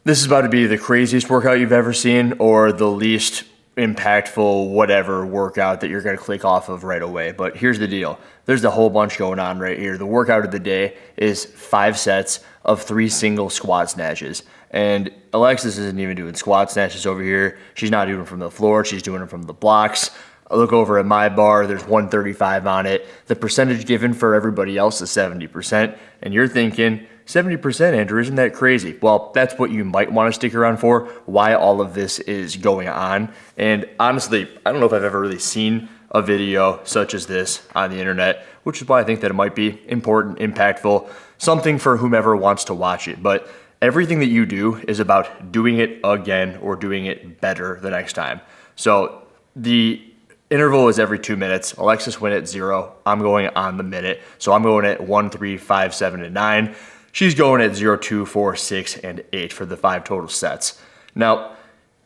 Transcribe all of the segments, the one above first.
This is about to be the craziest workout you've ever seen or the least impactful whatever workout that you're going to click off of right away. But here's the deal. There's a whole bunch going on right here. The workout of the day is 5 sets of 3 single squat snatches. And Alexis isn't even doing squat snatches over here. She's not doing them from the floor. She's doing them from the blocks. I look over at my bar, there's 135 on it. The percentage given for everybody else is 70%. And you're thinking, 70%, Andrew, isn't that crazy? Well, that's what you might want to stick around for, why all of this is going on. And honestly, I don't know if I've ever really seen a video such as this on the internet, which is why I think that it might be important, impactful, something for whomever wants to watch it. But everything that you do is about doing it again or doing it better the next time. So the interval is every 2 minutes. Alexis went at 0. I'm going on the minute. So I'm going at 1, 3, 5, 7, and 9. She's going at 0, 2, 4, 6, and 8 for the 5 total sets. Now,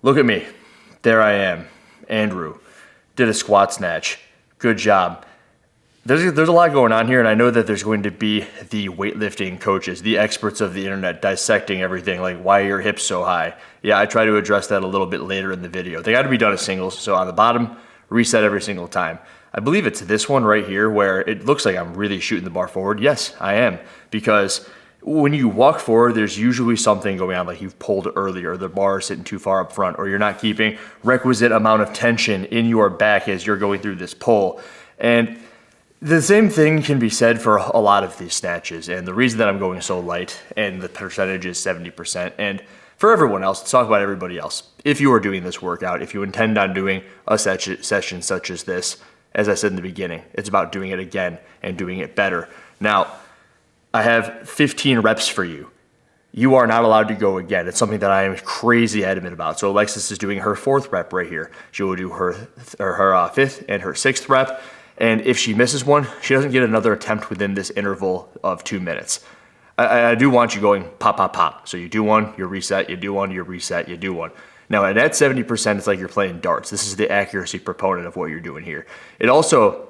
look at me. There I am. Andrew did a squat snatch. Good job. There's a lot going on here, and I know that there's going to be the weightlifting coaches, the experts of the internet dissecting everything, like why are your hips so high? Yeah, I try to address that a little bit later in the video. They got to be done as singles, so on the bottom, reset every single time. I believe it's this one right here where it looks like I'm really shooting the bar forward. Yes, I am, because when you walk forward, there's usually something going on, like you've pulled earlier, the bar is sitting too far up front, or you're not keeping requisite amount of tension in your back as you're going through this pull. And the same thing can be said for a lot of these snatches. And the reason that I'm going so light and the percentage is 70%, and for everyone else, let's talk about everybody else. If you are doing this workout, if you intend on doing a session such as this, as I said in the beginning, it's about doing it again and doing it better. Now, I have 15 reps for you. You are not allowed to go again. It's something that I am crazy adamant about. So Alexis is doing her 4th rep right here. She will do her 5th and her 6th rep. And if she misses one, she doesn't get another attempt within this interval of 2 minutes. I do want you going pop, pop, pop. So you do one, you reset, you do one, you reset, you do one. Now at that 70%, it's like you're playing darts. This is the accuracy proponent of what you're doing here. It also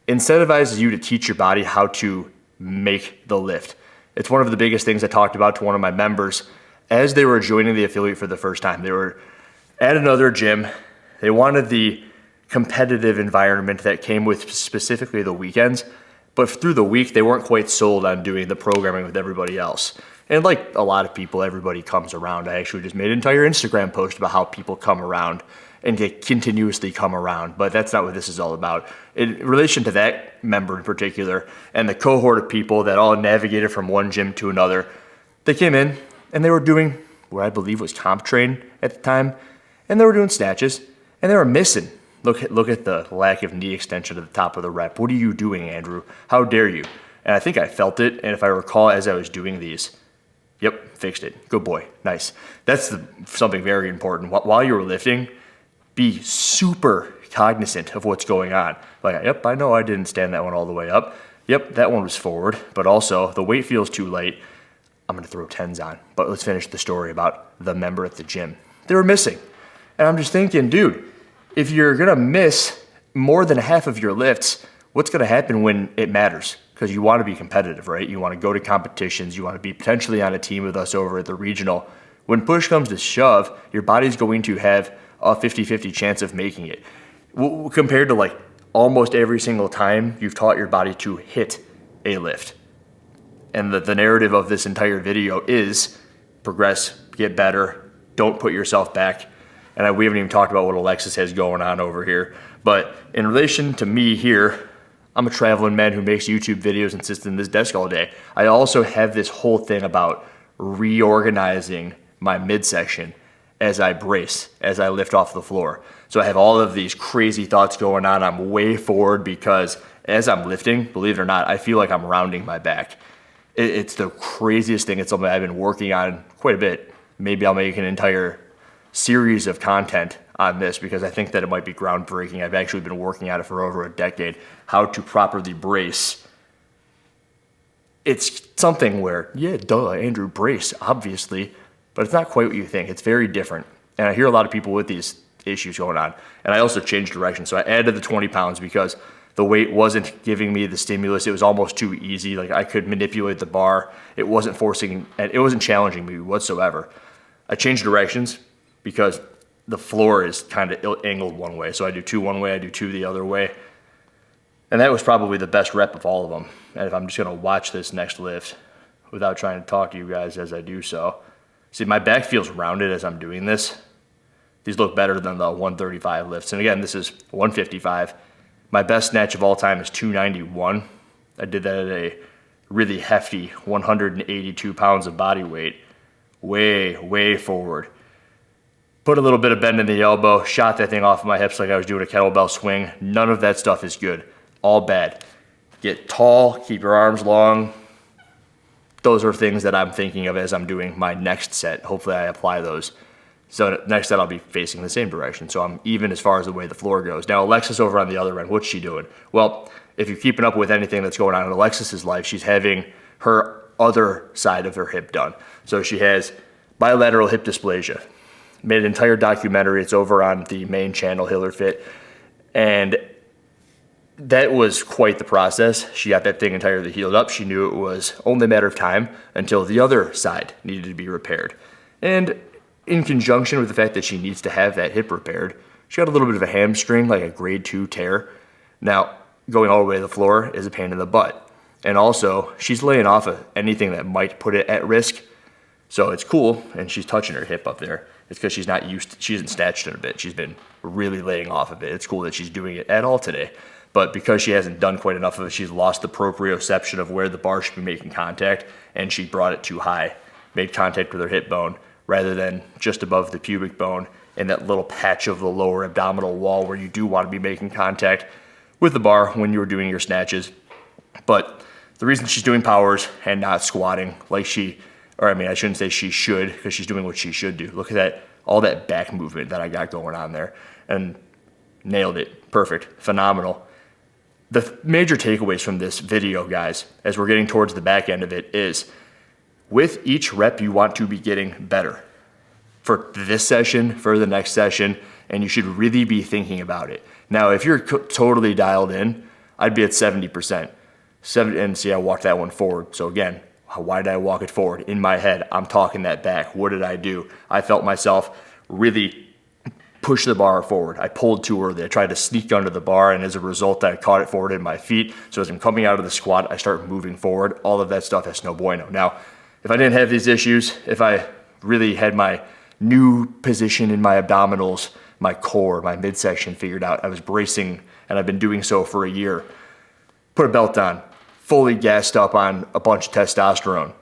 incentivizes you to teach your body how to make the lift. It's one of the biggest things I talked about to one of my members as they were joining the affiliate for the first time. They were at another gym. They wanted the competitive environment that came with specifically the weekends, but through the week, they weren't quite sold on doing the programming with everybody else. And like a lot of people, everybody comes around. I actually just made an entire Instagram post about how people come around and they continuously come around, but that's not what this is all about. In relation to that member in particular and the cohort of people that all navigated from one gym to another, they came in and they were doing what I believe was comp train at the time, and they were doing snatches and they were missing. Look at the lack of knee extension at the top of the rep. What are you doing, Andrew? How dare you? And I think I felt it, and if I recall as I was doing these, yep, fixed it. Good boy. Nice. That's something very important. While you're lifting, be super cognizant of what's going on. Like, yep, I know I didn't stand that one all the way up. Yep, that one was forward, but also the weight feels too light. I'm going to throw 10s on. But let's finish the story about the member at the gym. They were missing. And I'm just thinking, dude, if you're going to miss more than half of your lifts, what's going to happen when it matters? Because you want to be competitive, right? You want to go to competitions. You want to be potentially on a team with us over at the regional. When push comes to shove, your body's going to have a 50-50 chance of making it. Compared to like almost every single time you've taught your body to hit a lift. And the narrative of this entire video is progress, get better, don't put yourself back. And we haven't even talked about what Alexis has going on over here. But in relation to me here, I'm a traveling man who makes YouTube videos and sits in this desk all day. I also have this whole thing about reorganizing my midsection as I brace, as I lift off the floor. So I have all of these crazy thoughts going on. I'm way forward because as I'm lifting, believe it or not, I feel like I'm rounding my back. It's the craziest thing. It's something I've been working on quite a bit. Maybe I'll make an entire series of content on this because I think that it might be groundbreaking. I've actually been working at it for over a decade, how to properly brace. It's something where, yeah, duh, Andrew, brace, obviously, but it's not quite what you think. It's very different. And I hear a lot of people with these issues going on. And I also changed direction. So I added the 20 pounds because the weight wasn't giving me the stimulus. It was almost too easy. Like I could manipulate the bar. It wasn't forcing, and it wasn't challenging me whatsoever. I change directions because the floor is kind of angled one way. So I do 2 one way, I do 2 the other way. And that was probably the best rep of all of them. And if I'm just gonna watch this next lift without trying to talk to you guys as I do so, see, my back feels rounded as I'm doing this. These look better than the 135 lifts. And again, this is 155. My best snatch of all time is 291. I did that at a really hefty 182 pounds of body weight, way forward. Put a little bit of bend in the elbow, shot that thing off of my hips like I was doing a kettlebell swing. None of that stuff is good. All bad. Get tall, keep your arms long. Those are things that I'm thinking of as I'm doing my next set. Hopefully I apply those. So next set I'll be facing the same direction. So I'm even as far as the way the floor goes. Now Alexis over on the other end, what's she doing? Well, if you're keeping up with anything that's going on in Alexis's life, she's having her other side of her hip done. So she has bilateral hip dysplasia. Made an entire documentary. It's over on the main channel, Hiller Fit. And that was quite the process. She got that thing entirely healed up. She knew it was only a matter of time until the other side needed to be repaired. And in conjunction with the fact that she needs to have that hip repaired, she got a little bit of a hamstring, like a grade 2 tear. Now, going all the way to the floor is a pain in the butt. And also, she's laying off of anything that might put it at risk. So it's cool, and she's touching her hip up there. It's because she hasn't snatched in a bit. She's been really laying off of it. It's cool that she's doing it at all today. But because she hasn't done quite enough of it, she's lost the proprioception of where the bar should be making contact, and she brought it too high, made contact with her hip bone, rather than just above the pubic bone in that little patch of the lower abdominal wall where you do want to be making contact with the bar when you're doing your snatches. But the reason she's doing powers and not squatting like I shouldn't say she should, because she's doing what she should do. Look at that, all that back movement that I got going on there, and nailed it. Perfect, phenomenal. The major takeaways from this video, guys, as we're getting towards the back end of it, is with each rep you want to be getting better for this session, for the next session, and you should really be thinking about it. Now, if you're totally dialed in, I'd be at 70%. And see, I walked that one forward. So again, why did I walk it forward? In my head, I'm talking that back. What did I do? I felt myself really push the bar forward. I pulled too early. I tried to sneak under the bar, and as a result, I caught it forward in my feet. So as I'm coming out of the squat, I start moving forward. All of that stuff is no bueno. Now, if I didn't have these issues, if I really had my new position in my abdominals, my core, my midsection figured out, I was bracing, and I've been doing so for a year, put a belt on, fully gassed up on a bunch of testosterone.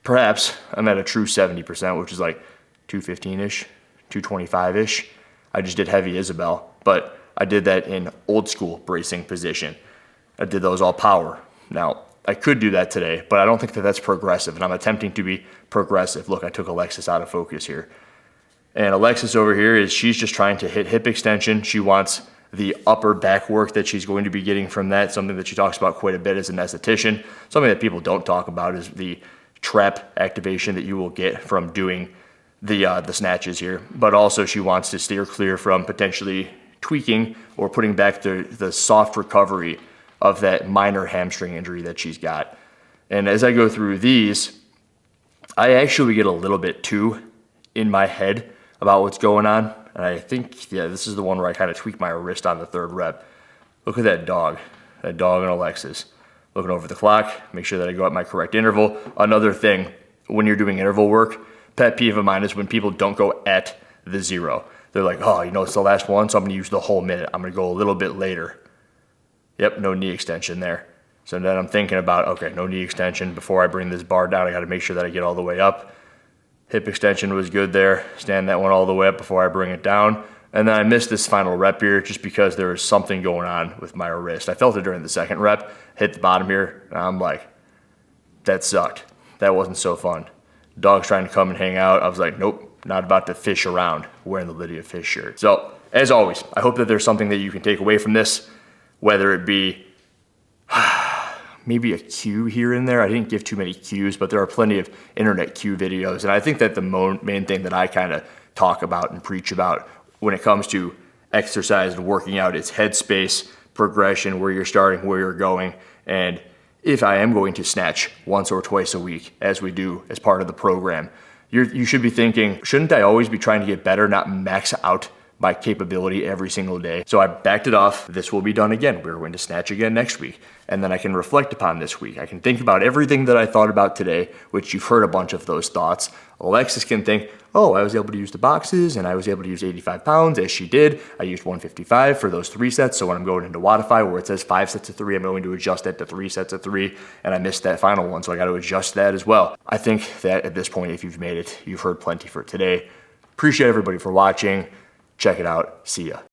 Perhaps I'm at a true 70%, which is like 215-ish, 225-ish. I just did heavy Isabel, but I did that in old school bracing position. I did those all power. Now, I could do that today, but I don't think that that's progressive, and I'm attempting to be progressive. Look, I took Alexis out of focus here. And Alexis over here she's just trying to hit hip extension. She wants the upper back work that she's going to be getting from that, something that she talks about quite a bit as an esthetician. Something that people don't talk about is the trap activation that you will get from doing the snatches here. But also she wants to steer clear from potentially tweaking or putting back the soft recovery of that minor hamstring injury that she's got. And as I go through these, I actually get a little bit too in my head about what's going on. And I think, this is the one where I kind of tweak my wrist on the third rep. Look at that dog and Alexis. Looking over the clock, make sure that I go at my correct interval. Another thing, when you're doing interval work, pet peeve of mine is when people don't go at the 0. They're like, oh, it's the last one, so I'm gonna use the whole minute. I'm gonna go a little bit later. Yep, no knee extension there. So then I'm thinking about, okay, no knee extension. Before I bring this bar down, I gotta make sure that I get all the way up. Hip extension was good there. Stand that one all the way up before I bring it down. And then I missed this final rep here just because there was something going on with my wrist. I felt it during the second rep, hit the bottom here, and I'm like, that sucked. That wasn't so fun. Dog's trying to come and hang out. I was like, nope, not about to fish around wearing the Lydia Fish shirt. So, as always, I hope that there's something that you can take away from this, whether it be maybe a cue here and there. I didn't give too many cues, but there are plenty of internet cue videos. And I think that the main thing that I kind of talk about and preach about when it comes to exercise and working out is headspace, progression, where you're starting, where you're going. And if I am going to snatch once or twice a week, as we do as part of the program, You should be thinking, shouldn't I always be trying to get better, not max out my capability every single day? So I backed it off. This will be done again. We're going to snatch again next week. And then I can reflect upon this week. I can think about everything that I thought about today, which you've heard a bunch of those thoughts. Alexis can think, oh, I was able to use the boxes and I was able to use 85 pounds as she did. I used 155 for those 3 sets. So when I'm going into Wodify where it says 5 sets of 3, I'm going to adjust that to 3 sets of 3. And I missed that final one. So I got to adjust that as well. I think that at this point, if you've made it, you've heard plenty for today. Appreciate everybody for watching. Check it out. See ya.